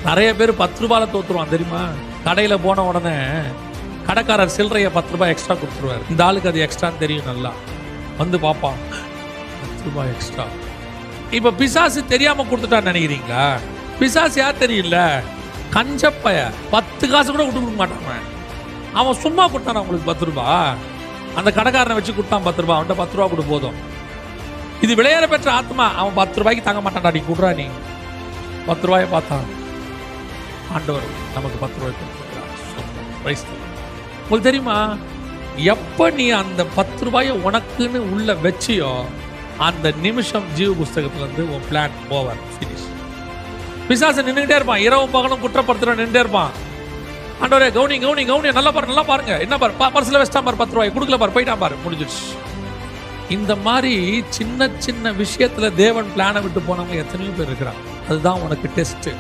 நிறைய பேர் 10 ரூபாயில் தோத்துருவான் தெரியுமா? கடையில் போன உடனே கடைக்காரர் சில்லறையை 10 ரூபாய் எக்ஸ்ட்ரா கொடுத்துருவார். இந்த ஆளுக்கு அது எக்ஸ்ட்ரான்னு தெரியும், நல்லா வந்து பார்ப்பான், 10 ரூபாய் எக்ஸ்ட்ரா. இப்போ பிசாசு தெரியாமல் கொடுத்துட்டான்னு நினைக்கிறீங்களா? பிசாசு யார் தெரியல, கஞ்சப்பைய 10 காசு கூட விட்டு கொடுக்க மாட்டாங்க. அவன் சும்மா கொடுத்தான் அவங்களுக்கு 10 ரூபா, அந்த கடைக்காரனை வச்சு கொடுத்தான் 10 ரூபா, அவன்கிட்ட 10 ரூபா கொடு போதும். இது விளையாட பெற்ற ஆத்மா, அவன் 10 ரூபாய்க்கு தாங்க மாட்டான்டா, நீ கொடுறா. நீ 10 ரூபாயை பார்த்தான், ஆண்டவர் நமக்கு 10 ரூபாய் கொடுத்துருக்கிறார். உங்களுக்கு தெரியுமா, எப்போ நீ அந்த 10 ரூபாயை உனக்குன்னு உள்ள வச்சியோ அந்த நிமிஷம் ஜீவ புஸ்தகத்திலேருந்து உன் பிளான் ஓவர், ஃபினிஷ். பிசாசு நின்றுக்கிட்டே இருப்பான், இரவும் பகலும் குற்றப்படுத்துற நின்றுட்டே இருப்பான். ஆண்டவரே கவுனி கவுனி கவுனி, நல்லா பாரு நல்லா பாருங்க, என்ன பாரு பர்சில் வச்சிட்டா பாரு 10 ரூபாய் கொடுக்கல பாரு, போயிட்டான் பாரு, முடிஞ்சிடுச்சு. இந்த மாதிரி சின்ன சின்ன விஷயத்துல தேவன் பிளானை விட்டு போனவங்க எத்தனையோ பேர் இருக்கிறாங்க. அதுதான் உனக்கு டெஸ்ட்.